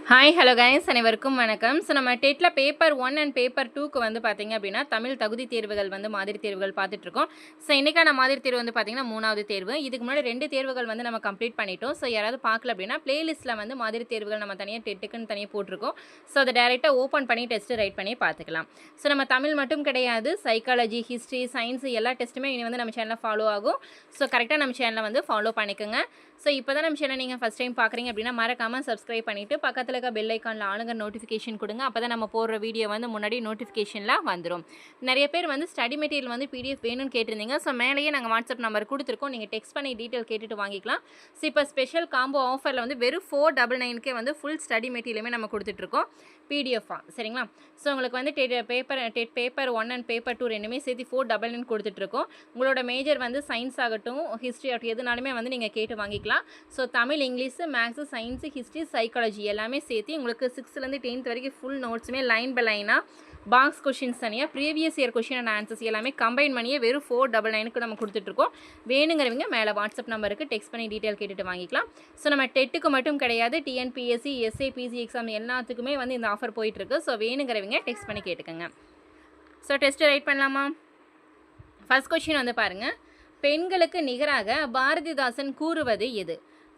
Hi hello guys, அனைவருக்கும் வணக்கம். So நம்ம டெட்டில் பேப்பர் 1 அண்ட் பேப்பர் 2க்கு வந்து பார்த்தீங்க அப்படின்னா தமிழ் தகுதி தேர்வுகள் வந்து மாதிரி தேர்வுகள் பார்த்துட்ருக்கோம். ஸோ இன்றைக்கான மாதிரி தேர்வு வந்து பார்த்தீங்கன்னா 3வது தேர்வு. இதுக்கு முன்னாடி 2 தேர்வுகள் வந்து நம்ம கம்ப்ளீட் பண்ணிட்டோம். ஸோ யாராவது பார்க்கல அப்படின்னா பிளேலிஸ்ட்டில் வந்து மாதிரி தேர்வுகள் நம்ம தனியாக டெட்டுக்குன்னு தனியாக போட்டிருக்கோம். ஸோ அதை டேரெக்டாக ஓப்பன் பண்ணி டெஸ்ட்டு ரைட் பண்ணி பார்த்துக்கலாம். ஸோ நம்ம தமிழ் மட்டும் கிடையாது, சைக்காலஜி, ஹிஸ்ட்ரி, சயின்ஸ் எல்லா டெஸ்ட்டுமே இனி வந்து நம்ம சேனலில் ஃபாலோ ஆகும். ஸோ கரெக்டாக நம்ம சேனலை வந்து ஃபாலோ பண்ணிக்கோங்க. ஸோ இப்போ தான் நம்ம சேனல் நீங்கள் ஃபஸ்ட் டைம் பார்க்குறீங்க அப்படின்னா மறக்காமல் சப்ஸ்கிரைப் பண்ணிவிட்டு பக்கத்தில் இருக்க பெல் ஐக்கானில் ஆளுங்க நோட்டிஃபிகேஷன் கொடுங்க. அப்போ தான் நம்ம போடுற வீடியோ வந்து முன்னாடி நோட்டிஃபிகேஷனில் வந்துடும். நிறைய பேர் வந்து ஸ்டடி மெட்டீரியல் வந்து பிடிஎஃப் வேணும்னு கேட்டிருந்தீங்க. ஸோ மேலேயே நாங்கள் வாட்ஸ்அப் நம்பர் கொடுத்துருக்கோம், நீங்கள் டெக்ஸ்ட் பண்ணி டீட்டெயில் கேட்டுட்டு வாங்கிக்கலாம். ஸோ இப்போ ஸ்பெஷல் காம்போ ஆஃபரில் வந்து வெறும் 499க்கே வந்து ஃபுல் ஸ்டடி மெட்டீரியலுமே நம்ம கொடுத்துட்ருக்கோம் பிடிஎஃபாக. சரிங்களா? ஸோ உங்களுக்கு வந்து பேப்பர் 1 அண்ட் பேப்பர் 2 ரெண்டுமே சேர்த்து 499 கொடுத்துட்ருக்கோம். உங்களோட மேஜர் வந்து சயின்ஸ் ஆகட்டும், ஹிஸ்ட்ரி ஆகட்டும், எதுனாலுமே வந்து நீங்கள் கேட்டு வாங்கிக்கலாம். So Tamil, English, maths, science, history, psychology எல்லாமே சேர்த்து உங்களுக்கு 6லேருந்து 10th வரைக்கும் ஃபுல் நோட்ஸுமே லைன் பை லைனாக பாக்ஸ் கொஷின்ஸ் தனியாக previous year question and answers எல்லாமே கம்பைன் பண்ணியே வெறும் 499க்கு நம்ம கொடுத்துட்ருக்கோம். வேணுங்கிறவங்க மேலே வாட்ஸ்அப் நம்பருக்கு டெக்ஸ்ட் பண்ணி டீட்டெயில் கேட்டுட்டு வாங்கிக்கலாம். ஸோ நம்ம டெட்டுக்கு மட்டும் கிடையாது, டிஎன்பிஎஸ்சி, எஸ்ஏ, பிசி எக்ஸாம் எல்லாத்துக்குமே வந்து இந்த ஆஃபர் போயிட்டுருக்கு. ஸோ வேணுங்கிறவங்க டெக்ஸ்ட் பண்ணி கேட்டுக்கோங்க. ஸோ டெஸ்ட்டு ரைட் பண்ணலாமா? ஃபர்ஸ்ட் கொஷின் வந்து பாருங்கள். பெண்களுக்கு நிகராக பாரதிதாசன் கூறுவது எது?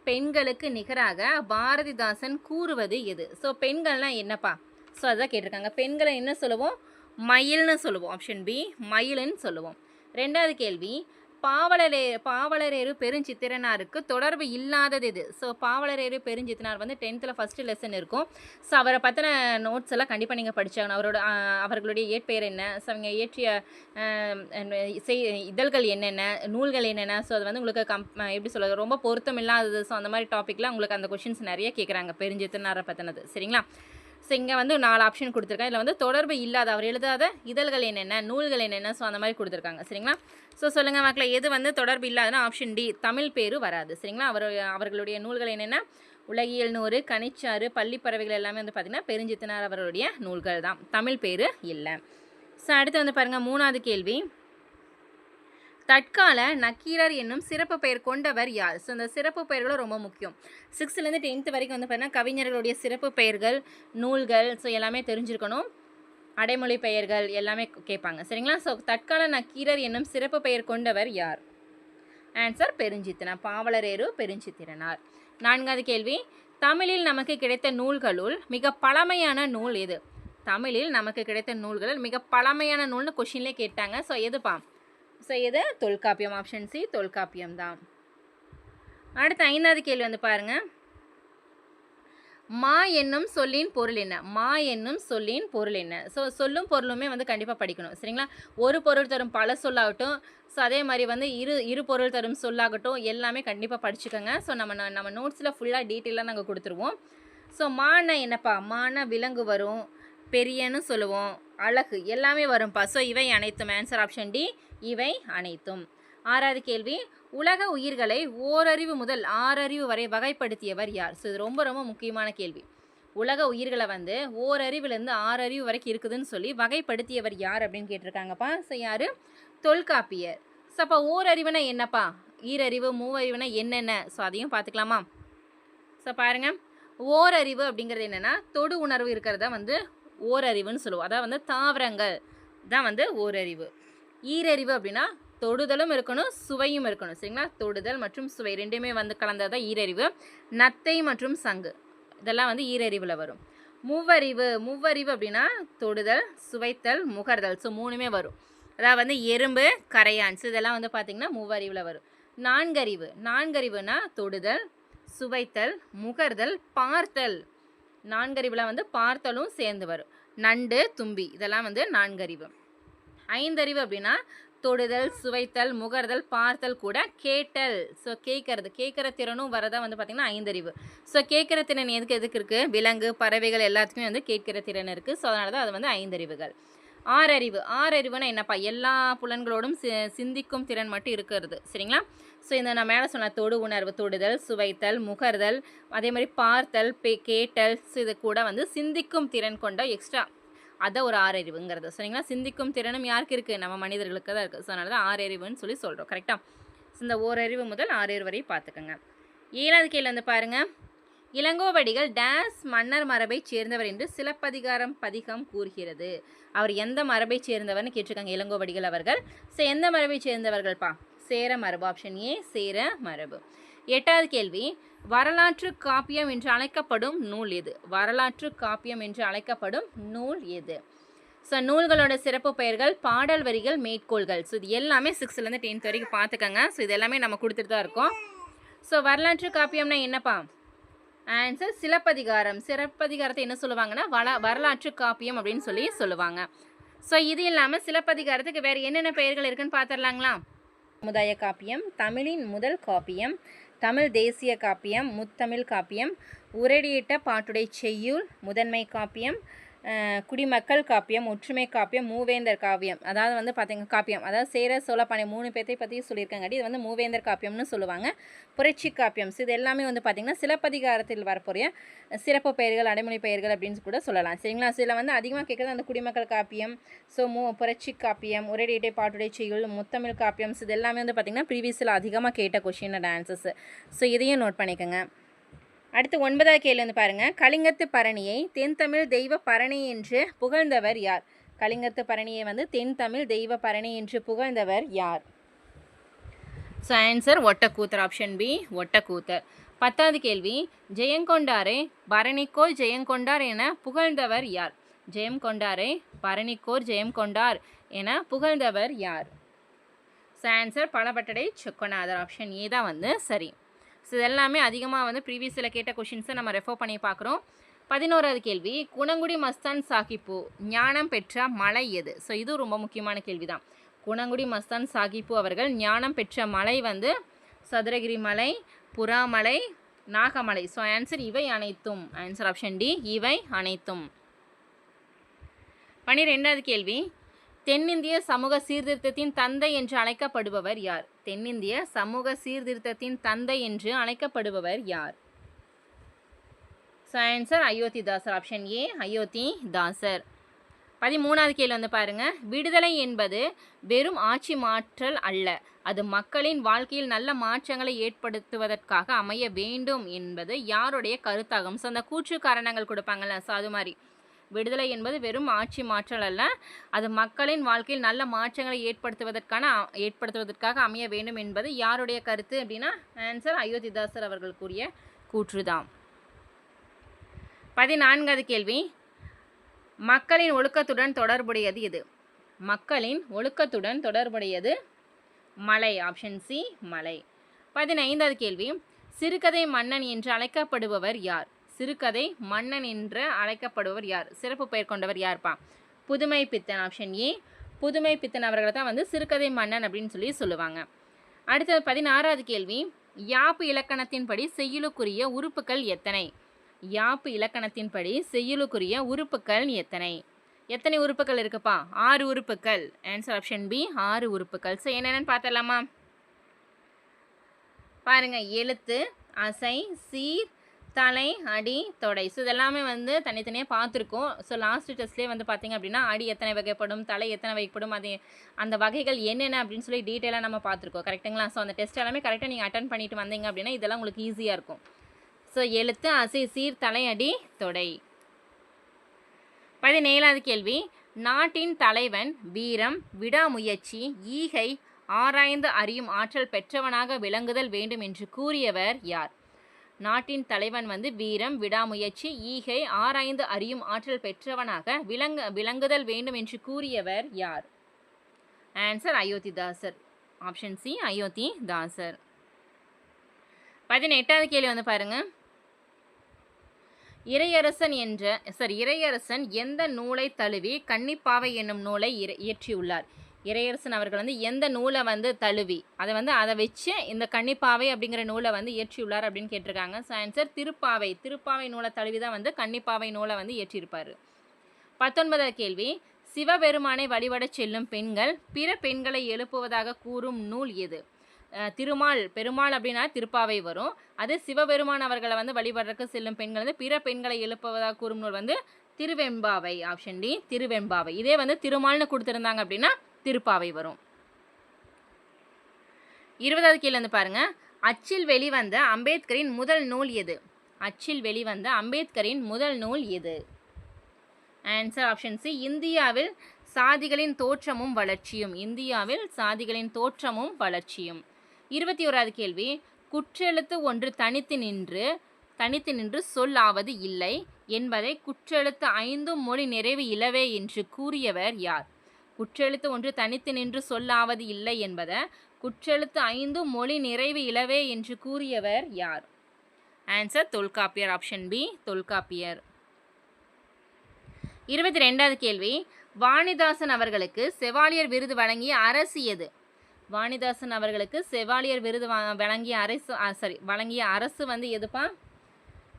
பெண்களுக்கு நிகராக பாரதிதாசன் கூறுவது எது? ஸோ பெண்கள்லாம் என்னப்பா? ஸோ அதான் கேட்டிருக்காங்க. பெண்களை என்ன சொல்லுவோம்? மயில்னு சொல்லுவோம். ஆப்ஷன் பி மயில்னு சொல்லுவோம். ரெண்டாவது கேள்வி, பாவலரேறு பெருஞ்சித்திரனாருக்கு தொடர்பு இல்லாதது எது? ஸோ பாவலரேறு பெருஞ்சித்திரனார் வந்து 10th ஃபஸ்ட்டு லெசன் இருக்கும். ஸோ அவரை பற்றின நோட்ஸ் எல்லாம் கண்டிப்பாக நீங்கள் படித்தாகணும். அவர்களுடைய இயற்பெயர் என்ன, ஸோ அவங்க இயற்றிய இதழ்கள் என்னென்ன, நூல்கள் என்னென்ன, ஸோ அது வந்து உங்களுக்கு எப்படி சொல்கிறது, ரொம்ப பொருத்தம் இல்லாதது. ஸோ அந்த மாதிரி டாப்பிக்லாம் உங்களுக்கு அந்த கொஷின்ஸ் நிறைய கேட்குறாங்க பெருஞ்சித்திரனாரை பற்றினது. சரிங்களா? ஸோ இங்கே வந்து 4 ஆப்ஷன் கொடுத்துருக்காங்க. இதில் வந்து தொடர்பு இல்லாத, அவர் எழுதாத இதழ்கள் என்னென்ன, நூல்கள் என்னென்ன, ஸோ அந்த மாதிரி கொடுத்துருக்காங்க. சரிங்களா? ஸோ சொல்லுங்கள் மக்களே, எது வந்து தொடர்பு இல்லாதனா? ஆப்ஷன் டி தமிழ் பேரு வராது. சரிங்களா? அவர்களுடைய நூல்கள் என்னென்ன? உலகியல் நூறு, கனிச்சாறு, பள்ளிப்பறவைகள் எல்லாமே வந்து பார்த்திங்கன்னா பெருஞ்சித்திரனார் அவருடைய நூல்கள் தான். தமிழ் பேர் இல்லை. ஸோ அடுத்து வந்து பாருங்கள், 3வது கேள்வி, தற்கால நக்கீரர் என்னும் சிறப்பு பெயர் கொண்டவர் யார்? ஸோ இந்த சிறப்பு பெயர்களும் ரொம்ப முக்கியம். 6லேருந்து 10th வரைக்கும் வந்து பார்த்தீங்கன்னா கவிஞர்களுடைய சிறப்பு பெயர்கள், நூல்கள், ஸோ எல்லாமே தெரிஞ்சிருக்கணும். அடைமொழி பெயர்கள் எல்லாமே கேட்பாங்க. சரிங்களா? ஸோ தற்கால நக்கீரர் என்னும் சிறப்பு பெயர் கொண்டவர் யார்? ஆன்சர் பெருஞ்சித்திரனார். பாவலரேறு பெருஞ்சித்திரனார். 4வது கேள்வி, தமிழில் நமக்கு கிடைத்த நூல்களுள் மிக பழமையான நூல் எது? தமிழில் நமக்கு கிடைத்த நூல்களில் மிக பழமையான நூல்னு கொஷின்லேயே கேட்டாங்க. ஸோ எதுப்பா? ஸோ இது தொல்காப்பியம். ஆப்ஷன் சி தொல்காப்பியம் தான். அடுத்த 5வது கேள்வி வந்து பாருங்கள். மா என்னும் சொல்லின் பொருள் என்ன? மா என்னும் சொல்லின் பொருள் என்ன? ஸோ சொல்லும் பொருளுமே வந்து கண்டிப்பாக படிக்கணும். சரிங்களா? ஒரு பொருள் தரும் பல சொல்லாகட்டும், ஸோ அதே மாதிரி வந்து இரு பொருள் தரும் சொல்லாகட்டும், எல்லாமே கண்டிப்பாக படிச்சுக்கோங்க. ஸோ நம்ம நோட்ஸில் ஃபுல்லாக டீட்டெயிலாக நாங்கள் கொடுத்துருவோம். ஸோ மானா என்னப்பா? மானா விலங்கு வரும், பெரியன்னு சொல்லுவோம், அழகு எல்லாமே வரும்ப்பா. ஸோ இவை அனைத்தும். ஆன்சர் ஆப்ஷன் டி இவை அனைத்தும். 6வது கேள்வி, உலக உயிர்களை ஓரறிவு முதல் 6 அறிவு வரை வகைப்படுத்தியவர் யார்? ஸோ இது ரொம்ப ரொம்ப முக்கியமான கேள்வி. உலக உயிர்களை வந்து ஓரறிவுலேருந்து 6 அறிவு வரைக்கும் இருக்குதுன்னு சொல்லி வகைப்படுத்தியவர் யார் அப்படின்னு கேட்டிருக்காங்கப்பா. ஸோ யார்? தொல்காப்பியர். ஸோ அப்போ ஓரறிவுனா என்னப்பா? ஈரறிவு, மூவறிவுனா என்னென்ன? ஸோ அதையும் பார்த்துக்கலாமா? ஸோ பாருங்கள், ஓரறிவு அப்படிங்கிறது என்னென்னா தொடு உணர்வு இருக்கிறத வந்து ஓரறிவுன்னு சொல்லுவோம். அதாவது வந்து தாவரங்கள் தான் வந்து ஓரறிவு. ஈரறிவு அப்படின்னா தொடுதலும் இருக்கணும், சுவையும் இருக்கணும். சரிங்களா? தொடுதல் மற்றும் சுவை ரெண்டுமே வந்து கலந்தது தான் ஈரறிவு. நத்தை மற்றும் சங்கு இதெல்லாம் வந்து ஈரறிவில் வரும். மூவறிவு அப்படின்னா தொடுதல், சுவைத்தல், முகர்தல், ஸோ 3மே வரும். அதாவது வந்து எறும்பு, கரையான்ஸ் இதெல்லாம் வந்து பார்த்திங்கன்னா மூவறிவில் வரும். நான்கறிவுனா தொடுதல், சுவைத்தல், முகர்தல், பார்த்தல். நான்கறிவில் வந்து பார்த்தலும் சேர்ந்து வரும். நண்டு, தும்பி இதெல்லாம் வந்து நான்கறிவு. 5 அப்படின்னா தொடுதல், சுவைத்தல், முகர்தல், பார்த்தல் கூட கேட்டல். ஸோ கேட்குற திறனும் வரதா வந்து பார்த்திங்கன்னா 5 ஸோ கேட்குற திறன் எதுக்கு இருக்குது? விலங்கு, பறவைகள் எல்லாத்துக்குமே வந்து கேட்குற திறன் இருக்குது. ஸோ அதனால தான் அது வந்து 5 ஆறறிவுனா என்னப்பா? எல்லா புலன்களோடும் சிந்திக்கும் திறன் மட்டும் இருக்கிறது. சரிங்களா? ஸோ இந்த நான் மேலே சொன்ன தொடு உணர்வு, தொடுதல், சுவைத்தல், முகர்தல், அதே மாதிரி பார்த்தல், கேட்டல், ஸோ இது கூட வந்து சிந்திக்கும் திறன் கொண்ட எக்ஸ்ட்ரா அதை ஒரு 6 அறிவுங்கிறது. சரிங்களா? சிந்திக்கும் திறனும் யாருக்கு இருக்குது? நம்ம மனிதர்களுக்கு தான் இருக்குது. ஸோ அதனால தான் 6 அறிவுன்னு சொல்லி சொல்கிறோம். கரெக்டாக? ஸோ இந்த ஓரறிவு முதல் 6 அறிவு வரை பார்த்துக்கோங்க. 7வது கேள்வி வந்து பாருங்கள். இளங்கோவடிகள் டேஸ் மன்னர் மரபைச் சேர்ந்தவர் என்று சிலப்பதிகாரம் பதிகம் கூறுகிறது. அவர் எந்த மரபைச் சேர்ந்தவர்னு கேட்டிருக்காங்க இளங்கோவடிகள் அவர்கள். ஸோ எந்த மரபைச் சேர்ந்தவர்கள்ப்பா? சேர மரபு. ஆப்ஷன் ஏ சேர மரபு. 8வது கேள்வி, வரலாற்று காப்பியம் என்று அழைக்கப்படும் நூல் எது? வரலாற்று காப்பியம் என்று அழைக்கப்படும் நூல் எது? ஸோ நூல்களோட சிறப்பு பெயர்கள், பாடல் வரிகள், மேற்கோள்கள். ஸோ இது எல்லாமே 6லேருந்து 10th வரைக்கும் பார்த்துக்கங்க. ஸோ இது எல்லாமே நம்ம கொடுத்துட்டு தான் இருக்கோம். ஸோ வரலாற்று காப்பியம்னா என்னப்பா? ஆன்சர் சிலப்பதிகாரம். சிலப்பதிகாரத்தை என்ன சொல்லுவாங்கன்னா வரலாற்று காப்பியம் அப்படின்னு சொல்லி சொல்லுவாங்க. ஸோ இது இல்லாமல் சிலப்பதிகாரத்துக்கு வேறு என்னென்ன பெயர்கள் இருக்குன்னு பார்த்துடலாங்களா? சமுதாய காப்பியம், தமிழின் முதல் காப்பியம், தமிழ் தேசிய காப்பியம், முத்தமிழ் காப்பியம், உரையிட்ட பாட்டுடை செய்யுள், முதன்மை காப்பியம், குடிமக்கள் காப்பியம், ஒற்றுமை காப்பியம், மூவேந்தர் காவியம். அதாவது வந்து பார்த்தீங்க காப்பியம், அதாவது சேர சோழ பாண்டிய 3 பேர்த்தை பற்றி சொல்லியிருக்காங்காட்டி இது வந்து மூவேந்தர் காப்பியம்னு சொல்லுவாங்க. புரட்சி காப்பியம். ஸோ இது எல்லாமே வந்து பார்த்திங்கன்னா சிலப்பதிகாரத்தில் வரப்போகிற சிறப்பு பெயர்கள், அடைமொழி பெயர்கள் அப்படின்னு கூட சொல்லலாம். சரிங்களா? ஸோ இதில் வந்து அதிகமாக கேட்குறது அந்த குடிமக்கள் காப்பியம், ஸோ புரட்சி காப்பியம், உரையிட்ட பாட்டுடை செய்யுள், முத்தமிழ் காப்பியம். ஸோ இது எல்லாமே வந்து பார்த்திங்கன்னா ப்ரீவியஸில் அதிகமாக கேட்ட கொஷினோட ஆன்சர்ஸ். ஸோ இதையும் நோட் பண்ணிக்கோங்க. அடுத்து 9வது கேள்வி வந்து பாருங்கள், கலிங்கத்து பரணியை தென்தமிழ் தெய்வ பரணி என்று புகழ்ந்தவர் யார்? கலிங்கத்து பரணியை வந்து தென்தமிழ் தெய்வ பரணி என்று புகழ்ந்தவர் யார்? So answer Ottakoothar. Option B Ottakoothar. 10வது கேள்வி, ஜெயங்கொண்டாரை பரணிக்கோர் ஜெயங்கொண்டார் என புகழ்ந்தவர் யார்? ஜெயங்கொண்டாரை பரணிக்கோர் ஜெயங்கொண்டார் என புகழ்ந்தவர் யார்? So answer Palapattadai Sokkanathar. Option A தான் வந்து சரி. ஸோ இதெல்லாமே அதிகமாக வந்து ப்ரீவியஸில் கேட்ட கொஷின்ஸை நம்ம ரெஃபர் பண்ணி பார்க்குறோம். 11வது கேள்வி, குணங்குடி மஸ்தான் சாஹிப்பு ஞானம் பெற்ற மலை எது? ஸோ இது ரொம்ப முக்கியமான கேள்வி தான். குணங்குடி மஸ்தான் சாஹிப்பு அவர்கள் ஞானம் பெற்ற மலை வந்து சதுரகிரி மலை, புறாமலை, நாகமலை. ஸோ ஆன்சர் இவை அனைத்தும். ஆன்சர் ஆப்ஷன் டி இவை அனைத்தும். 12வது கேள்வி, தென்னிந்திய சமூக சீர்திருத்தத்தின் தந்தை என்று அழைக்கப்படுபவர் யார்? தென்னிந்திய சமூக சீர்திருத்தத்தின் தந்தை என்று அழைக்கப்படுபவர் யார்? So answer Ayothidasar. Option A Ayothidasar. 13வது கேள்வி வந்து பாருங்கள், விடுதலை என்பது வெறும் ஆட்சி மாற்றல் அல்ல, அது மக்களின் வாழ்க்கையில் நல்ல மாற்றங்களை ஏற்படுத்துவதற்காக அமைய வேண்டும் என்பது யாருடைய கருத்தாகும்? ஸோ அந்த கூற்று காரணங்கள் கொடுப்பாங்கள்ல, ஸோ அது மாதிரி விடுதலை என்பது வெறும் ஆட்சி மாற்றல் அல்ல, அது மக்களின் வாழ்க்கையில் நல்ல மாற்றங்களை ஏற்படுத்துவதற்காக அமைய வேண்டும் என்பது யாருடைய கருத்து அப்படின்னா ஆன்சர் அயோத்திதாசர் அவர்கள் கூறிய கூற்றுதான். 14வது கேள்வி, மக்களின் ஒழுக்கத்துடன் தொடர்புடையது எது? மக்களின் ஒழுக்கத்துடன் தொடர்புடையது மலை. ஆப்ஷன் சி மலை. 15வது கேள்வி, சிறுகதை மன்னன் என்று அழைக்கப்படுபவர் யார்? சிறுகதை மன்னன் என்று அழைக்கப்படுபவர் யார்? சிறப்பு பெயர் கொண்டவர் யார்ப்பா? புதுமை பித்தன். ஆப்ஷன் ஏ புதுமை பித்தன் அவர்களை தான் வந்து சிறுகதை மன்னன் அப்படின்னு சொல்லி சொல்லுவாங்க. அடுத்தது 16வது கேள்வி, யாப்பு இலக்கணத்தின்படி செய்யுளுக்குரிய உறுப்புகள் எத்தனை? யாப்பு இலக்கணத்தின்படி செய்யுளுக்குரிய உறுப்புகள் எத்தனை? எத்தனை உறுப்புகள் இருக்குப்பா? 6 உறுப்புகள். ஆன்சர் ஆப்ஷன் பி 6 உறுப்புகள். ஸோ என்னென்னு பார்த்துடலாமா? பாருங்கள், எழுத்து, அசை, சீர், தலை, அடி, தொடை. ஸோ இதெல்லாமே வந்து தனித்தனியாக பார்த்துருக்கோம். ஸோ லாஸ்ட் டெஸ்ட்லேயே வந்து பார்த்திங்க அப்படின்னா அடி எத்தனை வகைப்படும், தலை எத்தனை வகைப்படும், அது அந்த வகைகள் என்னென்ன அப்படின்னு சொல்லி டீட்டெயிலாக நம்ம பார்த்துருக்கோம். கரெக்டுங்களா? ஸோ அந்த டெஸ்ட் எல்லாமே கரெக்டாக நீங்கள் அட்டன் பண்ணிட்டு வந்தீங்க அப்படின்னா இதெல்லாம் உங்களுக்கு ஈஸியாக இருக்கும். ஸோ எழுத்து, அசை, சீர், தலை, அடி, தொடை. 17வது கேள்வி, நாட்டின் தலைவன் வீரம், விடாமுயற்சி, ஈகை, ஆராய்ந்து அறியும் ஆற்றல் பெற்றவனாக விளங்குதல் வேண்டும் என்று கூறியவர் யார்? நாட்டின் தலைவன் வந்து வீரம், விடாமுயற்சி, ஈகை, ஆராய்ந்து அறியும் ஆற்றல் பெற்றவனாக விளங்குதல் வேண்டும் என்று கூறியவர் யார்? Answer Ayothidasar. Option C Ayothidasar. 18வது கேள்வி வந்து பாருங்க, இறையரசன் எந்த நூலை தழுவி கன்னிப்பாவை என்னும் நூலை இயற்றியுள்ளார்? இறையரசன் அவர்கள் வந்து எந்த நூலை வந்து தழுவி அதை வச்சு இந்த கன்னிப்பாவை அப்படிங்கிற நூலை வந்து இயற்றியுள்ளார் அப்படின்னு கேட்டிருக்காங்க. So answer Thiruppavai. திருப்பாவை நூலை தழுவி தான் வந்து கன்னிப்பாவை நூலை வந்து இயற்றியிருப்பார். 19வது கேள்வி, சிவபெருமானை வழிபட செல்லும் பெண்கள் பிற பெண்களை எழுப்புவதாக கூறும் நூல் எது? பெருமாள் அப்படின்னா திருப்பாவை வரும். அது சிவபெருமான் அவர்களை வந்து வழிபடுறதுக்கு செல்லும் பெண்கள் வந்து பிற பெண்களை எழுப்புவதாக கூறும் நூல் வந்து திருவெம்பாவை. Option D Thiruvempavai. இதே வந்து திருமால்னு கொடுத்துருந்தாங்க அப்படின்னா திருப்பாவை வரும். 20வது கேள்வி வந்து பாருங்க, அச்சில் வெளிவந்த அம்பேத்கரின் முதல் நூல் எது? அச்சில் வெளிவந்த அம்பேத்கரின் முதல் நூல் எது? ஆன்சர் ஆப்ஷன் சி, இந்தியாவில் சாதிகளின் தோற்றமும் வளர்ச்சியும். இந்தியாவில் சாதிகளின் தோற்றமும் வளர்ச்சியும். 21வது கேள்வி, குற்றெழுத்து ஒன்று தனித்து நின்று சொல்லாவது இல்லை என்பதை குற்றெழுத்து 5 மொழி நிறைவு இலவே என்று கூறியவர் யார்? குற்றெழுத்து ஒன்று தனித்து நின்று சொல்லாவது இல்லை என்பதை குற்றெழுத்து 5 மொழி நிறைவு இலவே என்று கூறியவர் யார்? Answer Tholkappiyar. Option B, Tholkappiyar. 22வது கேள்வி, வாணிதாசன் அவர்களுக்கு செவாலியர் விருது வழங்கிய அரசு எது? வாணிதாசன் அவர்களுக்கு செவாலியர் விருது வழங்கிய அரசு வந்து எதுப்பா?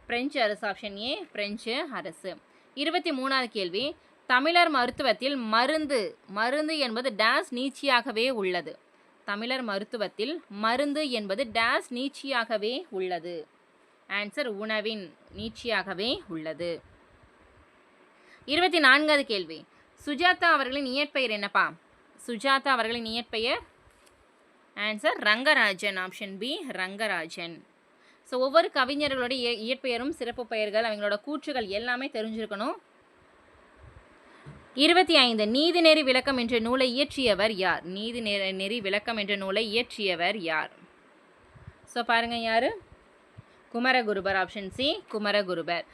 பிரெஞ்சு அரசு. ஆப்ஷன் ஏ, பிரெஞ்சு அரசு. 23வது கேள்வி, தமிழர் மருத்துவத்தில் மருந்து என்பது டேஸ் நீட்சியாகவே உள்ளது. தமிழர் மருத்துவத்தில் மருந்து என்பது டேஸ் நீட்சியாகவே உள்ளது. ஆன்சர் உணவின் நீட்சியாகவே உள்ளது. 24வது கேள்வி, சுஜாதா அவர்களின் இயற்பெயர் என்னப்பா? சுஜாதா அவர்களின் இயற்பெயர்? Answer Rangarajan. Option B, Rangarajan. So ஒவ்வொரு கவிஞர்களுடைய இயற்பெயரும் சிறப்பு பெயர்கள் அவங்களோட கூற்றுகள் எல்லாமே தெரிஞ்சிருக்கணும். 25 நீதிநெறி விளக்கம் என்ற நூலை இயற்றியவர் யார்? நீதிநெறி விளக்கம் என்ற நூலை இயற்றியவர் யார்? ஸோ பாருங்க, யாரு? குமரகுருபர். Option C, Kumaragurupar.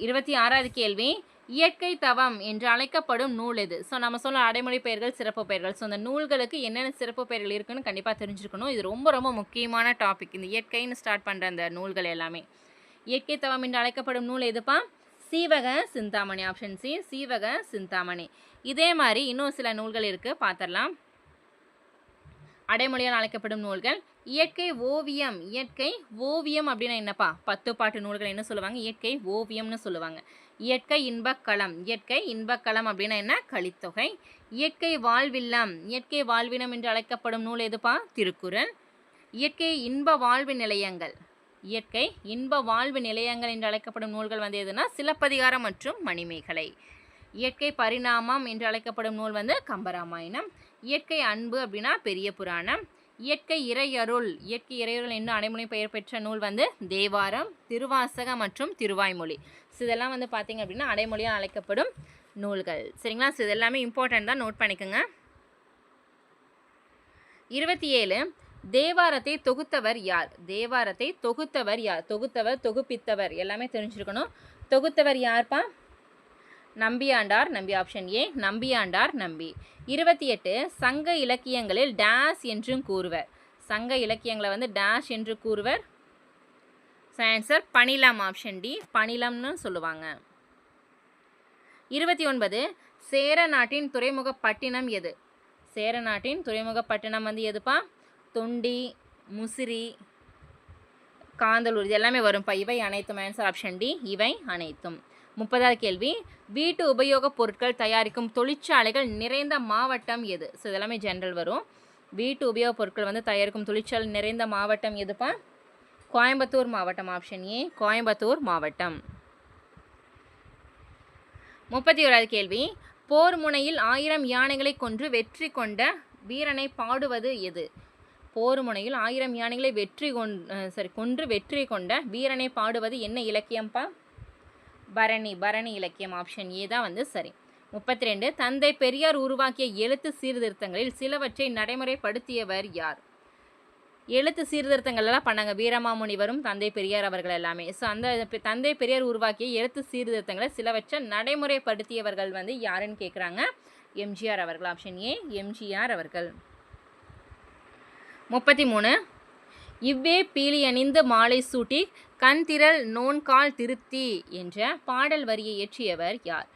26வது கேள்வி, இயற்கை தவம் என்று அழைக்கப்படும் நூல் எது? ஸோ நம்ம சொல்ல அடைமொழி பெயர்கள், சிறப்பு பெயர்கள். ஸோ அந்த நூல்களுக்கு என்னென்ன சிறப்பு பெயர்கள் இருக்குன்னு கண்டிப்பாக தெரிஞ்சுக்கணும். இது ரொம்ப ரொம்ப முக்கியமான டாபிக். இந்த இயற்கைன்னு ஸ்டார்ட் பண்ணுற அந்த நூல்கள் எல்லாமே. இயற்கை தவம் என்று அழைக்கப்படும் நூல் எதுப்பா? சீவக சிந்தாமணி. Option C, Seevaka Chintamani. இதே மாதிரி இன்னும் சில நூல்கள் இருக்குது, பார்த்துடலாம். அடைமொழியால் அழைக்கப்படும் நூல்கள், இயற்கை ஓவியம். இயற்கை ஓவியம் அப்படின்னா என்னப்பா? 10 பாட்டு நூல்கள் என்ன சொல்லுவாங்க? இயற்கை ஓவியம்னு சொல்லுவாங்க. இயற்கை இன்பக்களம். இயற்கை இன்பக்களம் அப்படின்னா என்ன? கலித்தொகை. இயற்கை வாழ்வில்லம். இயற்கை வாழ்வினம் என்று அழைக்கப்படும் நூல் எதுப்பா? திருக்குறள். இயற்கை இன்ப வாழ்வு நிலையங்கள். இயற்கை இன்ப வாழ்வு நிலையங்கள் என்று அழைக்கப்படும் நூல்கள் வந்து எதுனா சிலப்பதிகாரம் மற்றும் மணிமேகலை. இயற்கை பரிணாமம் என்று அழைக்கப்படும் நூல் வந்து கம்பராமாயணம். இயற்கை அன்பு அப்படின்னா பெரிய புராணம். இயற்கை இறையருள். இயற்கை இறையருள் என்னும் அடைமொழி பெயர் பெற்ற நூல் வந்து தேவாரம், திருவாசகம் மற்றும் திருவாய்மொழி. ஸோ இதெல்லாம் வந்து பார்த்திங்க அப்படின்னா அடைமொழியாக அழைக்கப்படும் நூல்கள். சரிங்களா? ஸோ இதெல்லாமே இம்பார்ட்டன்ட் தான், நோட் பண்ணிக்கோங்க. 27 தேவாரத்தை தொகுத்தவர் யார்? தேவாரத்தை தொகுத்தவர் யார்? தொகுப்பித்தவர் எல்லாமே தெரிஞ்சிருக்கணும். தொகுத்தவர் யார்ப்பா? நம்பியாண்டார் நம்பி. ஆப்ஷன் ஏ, நம்பியாண்டார் நம்பி. 28 சங்க இலக்கியங்களில் டேஷ் என்றும் கூறுவர். சங்க இலக்கியங்களை வந்து டேஷ் என்று கூறுவர். ஆன்சர் பணிலம். ஆப்ஷன் டி, பணிலம்னு சொல்லுவாங்க. 29 சேர நாட்டின் துறைமுகப்பட்டினம் எது? சேர நாட்டின் துறைமுகப்பட்டினம் வந்து எதுப்பா? தொண்டி, முசிறி, காந்தலூர், இது எல்லாமே வரும்ப்பா. இவை அனைத்தும். ஆன்சர் ஆப்ஷன் டி, இவை அனைத்தும். 30வது கேள்வி, வீட்டு உபயோகப் பொருட்கள் தயாரிக்கும் தொழிற்சாலைகள் நிறைந்த மாவட்டம் எது? ஸோ இதெல்லாமே ஜென்ரல் வரும். வீட்டு உபயோகப் பொருட்கள் வந்து தயாரிக்கும் தொழிற்சாலை நிறைந்த மாவட்டம் எதுப்பா? கோயம்புத்தூர் மாவட்டம். ஆப்ஷன் ஏ, கோயம்புத்தூர் மாவட்டம். 31வது கேள்வி, போர் முனையில் 1000 யானைகளை கொன்று வெற்றி கொண்ட வீரனை பாடுவது எது? போர் முனையில் 1000 யானைகளை கொன்று வெற்றி கொண்ட வீரனை பாடுவது என்ன இலக்கியம்ப்பா? பரணி இலக்கியம். ஆப்ஷன் ஏ தான் வந்து சரி. 32 தந்தை பெரியார் உருவாக்கிய எழுத்து சீர்திருத்தங்களில் சிலவற்றை நடைமுறைப்படுத்தியவர் யார்? எழுத்து சீர்திருத்தங்கள்லாம் பண்ணாங்க வீரமாமுனிவரும் தந்தை பெரியார் அவர்கள் எல்லாமே. ஸோ அந்த தந்தை பெரியார் உருவாக்கிய எழுத்து சீர்திருத்தங்களை சிலவற்றை நடைமுறைப்படுத்தியவர்கள் வந்து யாருன்னு கேட்குறாங்க? எம்ஜிஆர் அவர்கள். ஆப்ஷன் ஏ, எம்ஜிஆர் அவர்கள். 33 இவ்வே பீலி அணிந்து மாலை சூட்டி கண் திரள் நோன்கால் திருத்தி என்ற பாடல் வரியை இயற்றியவர் யார்?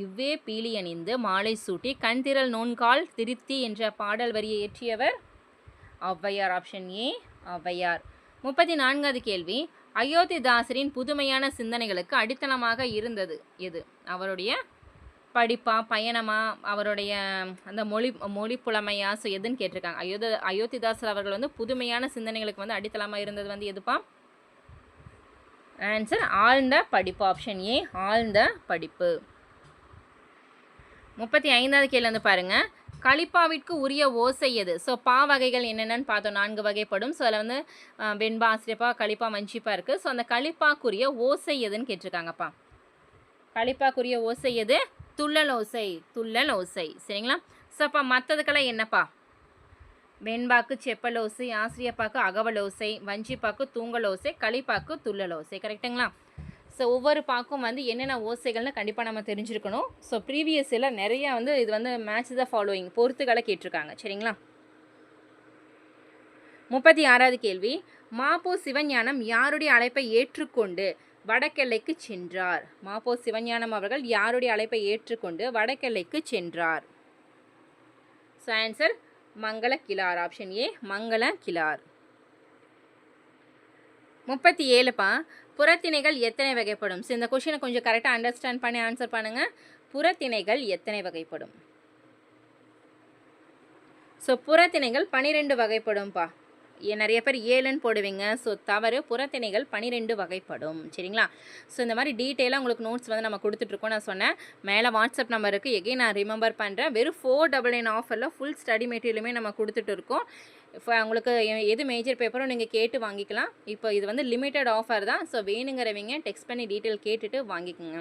இவ்வே பீலி அணிந்து மாலை சூட்டி கண் திரள் நோன்கால் திருத்தி என்ற பாடல் வரியை இயற்றியவர் ஔவையார். Option A, Avvaiyar. 34வது கேள்வி, அயோத்திதாசரின் புதுமையான சிந்தனைகளுக்கு அடித்தளமாக இருந்தது எது? அவருடைய படிப்பா, பயணமா, அவருடைய அந்த மொழி புலமையா? ஸோ எதுன்னு கேட்டிருக்காங்க. அயோத்திதாசர் அவர்கள் வந்து புதுமையான சிந்தனைகளுக்கு வந்து அடித்தளமாக இருந்தது வந்து எதுப்பா? ஆன்சர் ஆழ்ந்த படிப்பு. ஆப்ஷன் ஏ, ஆழ்ந்த படிப்பு. 35வது கேள்வி வந்து பாருங்க, கலிப்பாவிற்கு உரிய ஓசை எது? ஸோ பா வகைகள் என்னென்னு பார்த்தோம், 4 வகைப்படும். ஸோ அதில் வந்து வெண்பா, ஆசிரியப்பா, கலிப்பா, மஞ்சிப்பா இருக்குது. ஸோ அந்த கலிப்பாக்குரிய ஓசை எதுன்னு கேட்டிருக்காங்கப்பா. கலிப்பாக்குரிய ஓசை எது? துள்ளல் ஓசை, துள்ளல் ஓசை. சரிங்களா? ஸோ அப்போ மற்றதுக்கெல்லாம் என்னப்பா? வெண்பாக்கு செப்பல் ஓசை, ஆசிரியப்பாக்கு அகவல் ஓசை, வஞ்சிப்பாக்கு தூங்கல் ஓசை, கலிப்பாக்கு துள்ளல் ஓசை. கரெக்டுங்களா? ஸோ ஒவ்வொரு பாக்கும் வந்து என்னென்ன ஓசைகள்னு கண்டிப்பாக நம்ம தெரிஞ்சிருக்கணும். ஸோ ப்ரீவியஸில் நிறையா வந்து இது வந்து மேட்ச் த ஃபாலோயிங் பொறுத்துக்களை கேட்டிருக்காங்க. சரிங்களா? 36வது கேள்வி, மாப்போ சிவஞானம் யாருடைய அழைப்பை ஏற்றுக்கொண்டு வடக்கெல்லைக்கு சென்றார்? மாப்போ சிவஞானம் அவர்கள் யாருடைய அழைப்பை ஏற்றுக்கொண்டு வடக்கெல்லைக்கு சென்றார்? So answer Mangala glare. Option A மங்கள கிளார். 37பா, புறத்திணைகள் எத்தனை வகைப்படும்? ஸோ இந்த கொஷினை கொஞ்சம் கரெக்டாக அண்டர்ஸ்டாண்ட் பண்ணி ஆன்சர் பண்ணுங்கள். புறத்திணைகள் எத்தனை வகைப்படும்? ஸோ புறத்திணைகள் 12 வகைப்படும்பா. நிறைய பேர் 7ன்னு போடுவீங்க. ஸோ தவறு, புறத்திணைகள் 12 வகைப்படும். சரிங்களா? ஸோ இந்த மாதிரி டீட்டெயிலாக உங்களுக்கு நோட்ஸ் வந்து நம்ம கொடுத்துட்ருக்கோம். நான் சொன்னேன் மேலே வாட்ஸ்அப் நம்பருக்கு எகெயின் நான் ரிமெம்பர் பண்ணுறேன். வெறும் 499 ஆஃபரில் ஃபுல் ஸ்டடி மெட்டீரியலுமே நம்ம கொடுத்துட்டு இருக்கோம். இப்போ உங்களுக்கு எது மேஜர் பேப்பரும் நீங்கள் கேட்டு வாங்கிக்கலாம். இப்போ இது வந்து லிமிட்டட் ஆஃபர் தான். ஸோ வேணுங்கிறவங்க டெக்ஸ்ட் பண்ணி டீட்டெயில் கேட்டுட்டு வாங்கிக்கோங்க.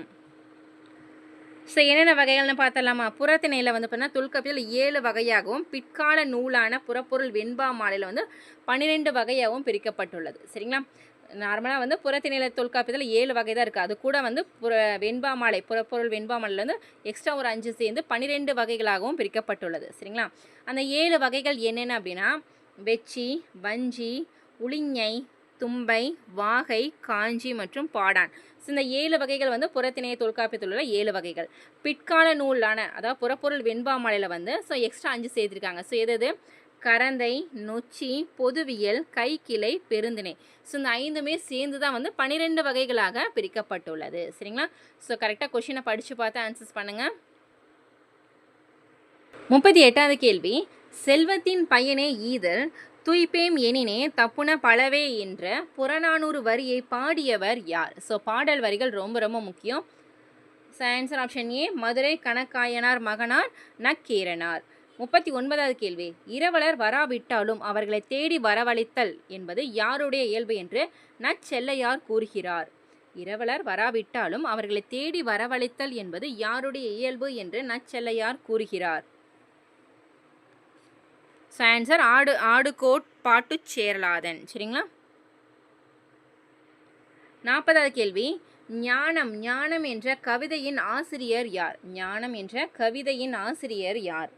ஸோ என்னென்ன வகைகள்னு பார்த்தலாமா? புறத்திணையில் வந்து பார்த்தீங்கன்னா தொல்காப்பியத்தில் 7 வகையாகவும், பிற்கால நூலான புறப்பொருள் வெண்பா மாலையில் வந்து 12 வகையாகவும் பிரிக்கப்பட்டுள்ளது. சரிங்களா? நார்மலாக வந்து புறத்திணையில் தொல்காப்பியத்தில் 7 வகை தான் இருக்குது. அது கூட வந்து வெண்பா மாலை, புறப்பொருள் வெண்பா மாலையில் வந்து எக்ஸ்ட்ரா ஒரு 5 சேர்ந்து 12 வகைகளாகவும் பிரிக்கப்பட்டுள்ளது. சரிங்களா? அந்த 7 வகைகள் என்னென்ன அப்படின்னா வெச்சி, வஞ்சி, உளிஞை, தும்பை, வாகை, காஞ்சி மற்றும் பாடான். ஸோ இந்த 7 வகைகள் வந்து புறத்திணைய தொல்காப்பியத்தில் உள்ள 7 வகைகள். பிற்கால நூலான அதாவது புறப்பொருள் வெண்பா மாலையில் வந்து ஸோ எக்ஸ்ட்ரா 5 சேர்த்துருக்காங்க. ஸோ எது? கரந்தை, நொச்சி, பொதுவியல், கைக்கிளை, பெருந்திணை. ஸோ இந்த 5மே சேர்ந்து தான் வந்து 12 வகைகளாக பிரிக்கப்பட்டுள்ளது. சரிங்களா? ஸோ கரெக்டாக கொஷினை படித்து பார்த்து ஆன்சர்ஸ் பண்ணுங்கள். 38வது கேள்வி, செல்வத்தின் பயனே ஈதல் துய்ப்பேம் எனினே தப்புன பலவே என்ற புறநானூறு வரியை பாடியவர் யார்? ஸோ பாடல் வரிகள் ரொம்ப ரொம்ப முக்கியம். So answer option A Madurai Kanakkayanar Maganar Nakkeeranar. 39வது கேள்வி, இரவலர் வராவிட்டாலும் அவர்களை தேடி வரவழைத்தல் என்பது யாருடைய இயல்பு என்று நச்செல்லையார் கூறுகிறார்? இரவலர் வராவிட்டாலும் அவர்களை தேடி வரவழைத்தல் என்பது யாருடைய இயல்பு என்று நச்செல்லையார் கூறுகிறார்? ஸோ ஆன்சர் ஆடுகோட் பாட்டு சேரலாதன். சரிங்களா? 40வது கேள்வி, ஞானம் ஞானம் என்ற கவிதையின் ஆசிரியர் யார்? ஞானம் என்ற கவிதையின் ஆசிரியர் யார்?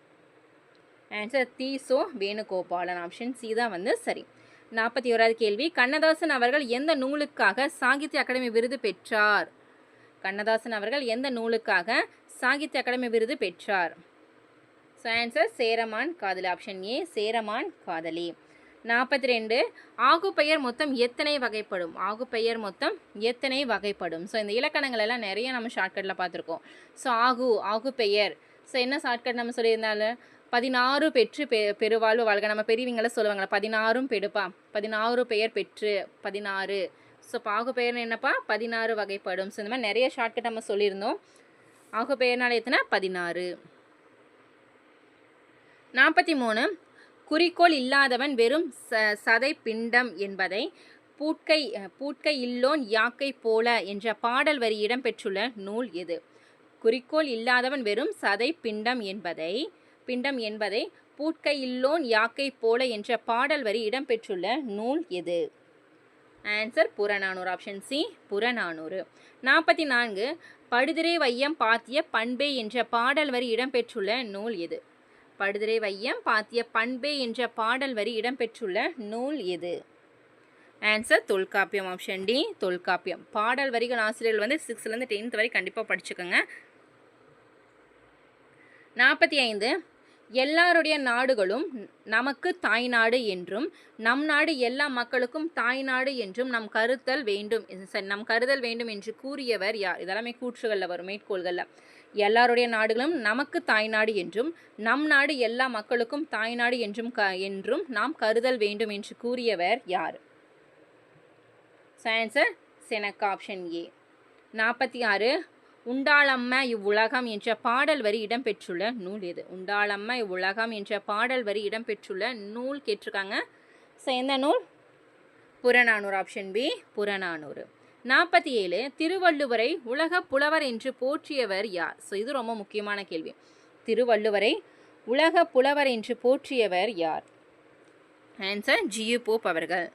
ஆன்சர் தீசோ வேணுகோபாலன். ஆப்ஷன் சி தான் வந்து சரி. 41வது கேள்வி, கண்ணதாசன் அவர்கள் எந்த நூலுக்காக சாகித்ய அகாடமி விருது பெற்றார்? கண்ணதாசன் அவர்கள் எந்த நூலுக்காக சாகித்ய அகாடமி விருது பெற்றார்? ஸோ ஆன்சர் சேரமான் காதலி. ஆப்ஷன் ஏ சேரமான் காதலி. 42, ஆகுப்பெயர் மொத்தம் எத்தனை வகைப்படும்? ஆகுப்பெயர் மொத்தம் எத்தனை வகைப்படும்? ஸோ இந்த இலக்கணங்கள் எல்லாம் நிறைய நம்ம ஷார்ட்கட்டில் பார்த்துருக்கோம். ஸோ ஆகுப்பெயர். ஸோ என்ன ஷார்ட்கட் நம்ம சொல்லியிருந்தாலும் 16 பெற்று பெருவாழ்வு வாழ்க. நம்ம பெரியவங்கள சொல்லுவாங்களா 16ம் பெடுப்பா, 16 பெயர் பெற்று 16. ஸோ ஆகுப்பெயர்னு என்னப்பா 16 வகைப்படும். ஸோ இந்த மாதிரி நிறைய ஷார்ட்கட் நம்ம சொல்லியிருந்தோம். ஆகுப்பெயர்னால எத்தனை 16. 43, குறிக்கோள் இல்லாதவன் வெறும் சதை பிண்டம் என்பதை பூட்கை இல்லோன் யாக்கை போல என்ற பாடல் வரி இடம்பெற்றுள்ள நூல் எது? குறிக்கோள் இல்லாதவன் வெறும் சதை பிண்டம் என்பதை பூட்கை இல்லோன் யாக்கை போல என்ற பாடல் வரி இடம்பெற்றுள்ள நூல் எது? Answer Purananuru. Option C Purananuru. 44, படுதிரை வையம் பாத்திய பண்பே என்ற பாடல் வரி இடம்பெற்றுள்ள நூல் எது? படுதிரை வையம் பாத்திய பண்பே என்ற பாடல் வரி இடம்பெற்றுள்ள நூல் எது? Answer Tolkappiyam. Option D Tolkappiyam. பாடல் வரிகள் ஆசிரியர்கள் வந்து 6லேருந்து 10th வரை கண்டிப்பாக படிச்சுக்கோங்க. 45, எல்லாருடைய நாடுகளும் நமக்கு தாய்நாடு என்றும் நம் நாடு எல்லா மக்களுக்கும் தாய்நாடு என்றும் நம் கருதல் வேண்டும் என்று கூறியவர் யார்? இதெல்லாமே கூற்றுகளில் வரும், மேற்கோள்களில். எல்லாருடைய நாடுகளும் நமக்கு தாய்நாடு என்றும் நம் நாடு எல்லா மக்களுக்கும் தாய்நாடு என்றும் நாம் கருதல் வேண்டும் என்று கூறியவர் யார்? ஆன்சர் செனக்கா. Option A. 46, உண்டாளம்ம இவ்வுலகம் என்ற பாடல் வரி இடம்பெற்றுள்ள நூல் எது? உண்டாளம்ம இவ்வுலகம் என்ற பாடல் வரி இடம்பெற்றுள்ள நூல் கேட்டிருக்காங்க. ஸோ எந்த நூல்? புறநானூறு. Option B Purananuru. 47 திருவள்ளுவரை உலக புலவர் என்று போற்றியவர் யார்? ஸோ இது ரொம்ப முக்கியமான கேள்வி. திருவள்ளுவரை உலக புலவர் என்று போற்றியவர் யார்? ஆன்சர் ஜியு போப் அவர்கள்.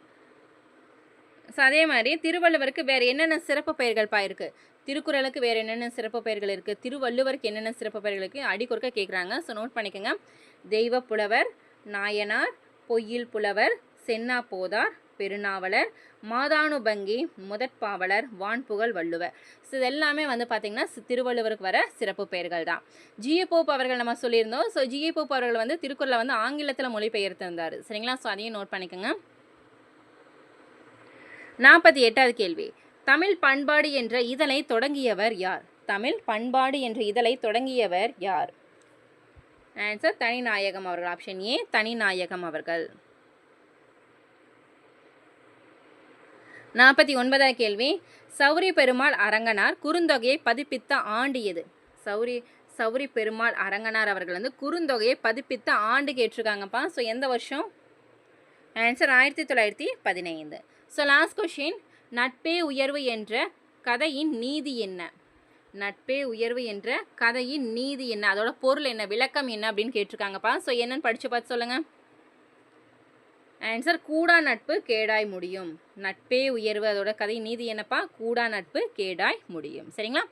ஸோ அதே மாதிரி திருவள்ளுவருக்கு வேறு என்னென்ன சிறப்பு பெயர்கள் இருக்கு? திருக்குறளுக்கு வேறு என்னென்ன சிறப்பு பெயர்கள் இருக்குது? திருவள்ளுவருக்கு என்னென்ன சிறப்பு பெயர்கள் இருக்குது? அடிக்கொருக்க கேட்குறாங்க. ஸோ நோட் பண்ணிக்கோங்க. தெய்வ புலவர், நாயனார், பொய்யில் புலவர், சென்னா போதார், பெருநாவலர், மாதானுபங்கி, முதற்பாவலர், வான்புகழ் வள்ளுவர். ஸோ இது எல்லாமே வந்து பார்த்திங்கன்னா திருவள்ளுவருக்கு வர சிறப்பு பெயர்கள் தான். ஜிஏ போப் அவர்கள் நம்ம சொல்லியிருந்தோம். ஸோ ஜிஏ போப் அவர்கள் வந்து திருக்குறளை வந்து ஆங்கிலத்தில் மொழிபெயர்த்திருந்தார். சரிங்களா? ஸோ அதையும் நோட் பண்ணிக்கோங்க. 48வது கேள்வி. தமிழ் பண்பாடு என்ற இதழை தொடங்கியவர் யார்? தமிழ் பண்பாடு என்ற இதழை தொடங்கியவர் யார்? ஆன்சர் தனிநாயகம் அவர்கள். ஆப்ஷன் ஏ தனிநாயகம் அவர்கள். 49வது கேள்வி. சௌரி பெருமாள் அரங்கனார் குறுந்தொகையை பதிப்பித்த ஆண்டு எது? சௌரி பெருமாள் அரங்கனார் அவர்கள் வந்து குறுந்தொகையை பதிப்பித்த ஆண்டு கேட்டிருக்காங்கப்பா. ஸோ எந்த வருஷம்? ஆன்சர் 1915. So last question. நட்பே உயர்வு என்ற கதையின் நீதி என்ன? நட்பே உயர்வு என்ற கதையின் நீதி என்ன? அதோட பொருள் என்ன? விளக்கம் என்ன அப்படின்னு கேட்டிருக்காங்கப்பா. ஸோ என்னன்னு படித்து பார்த்து சொல்லுங்கள். ஆன்சர் கூடா நட்பு கேடாய் முடியும். நட்பே உயர்வு அதோட கதை நீதி என்னப்பா? கூடா நட்பு கேடாய் முடியும். சரிங்களா?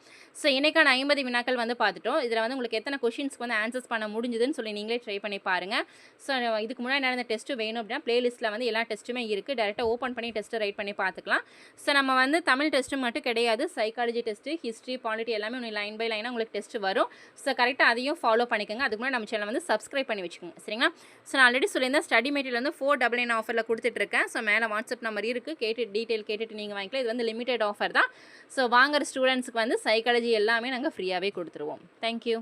ஸோ இன்றைக்கான 50 வினாக்கள் வந்து பார்த்துட்டோம். இதில் வந்து உங்களுக்கு எத்தனை கொஷின்ஸ்க்கு வந்து ஆன்சர்ஸ் பண்ண முடிஞ்சுதுன்னு சொல்லி நீங்களே ட்ரை பண்ணி பாருங்கள். ஸோ இதுக்கு முன்னாடி நடந்த டெஸ்ட்டு வேணும் அப்படின்னா பிளேலிஸ்ட்டில் வந்து எல்லா டெஸ்ட்டுமே இருக்குது. டேரெக்டாக ஓப்பன் பண்ணி டெஸ்ட்டு ரைட் பண்ணி பார்த்துக்கலாம். ஸோ நம்ம வந்து தமிழ் டெஸ்ட்டு மட்டும் கிடையாது, சைக்காலஜி டெஸ்ட்டு, ஹிஸ்ட்ரி, பாலிட்டி எல்லாமே உங்களுக்கு லைன் பை லைனாக உங்களுக்கு டெஸ்ட்டு வரும். ஸோ கரெக்டாக அதையும் ஃபாலோ பண்ணிக்கோங்க. அதுக்கு முன்னாடி நம்ம சேனல் வந்து சப்ஸ்கிரைப் பண்ணி வச்சுக்கோங்க. சரிங்களா? ஸோ நான் ஆல்ரெடி சொல்லியிருந்தேன் ஸ்டடி மெட்டீரியல் வந்து 499 ஆஃபரில் கொடுத்துட்ருக்கேன். ஸோ மேலே வாட்ஸ்அப் நம்பர் இருக்குது, டீட்டெயில் கேட்டுட்டு நீங்கள் வாங்கிக்கலாம். இது வந்து லிமிடெட் ஆஃபர் தான். ஸோ வாங்குற ஸ்டூடெண்ட்ஸுக்கு வந்து சைக்காலஜி எல்லாமே நாங்கள் ஃப்ரீயாகவே கொடுத்துருவோம். தேங்க்யூ.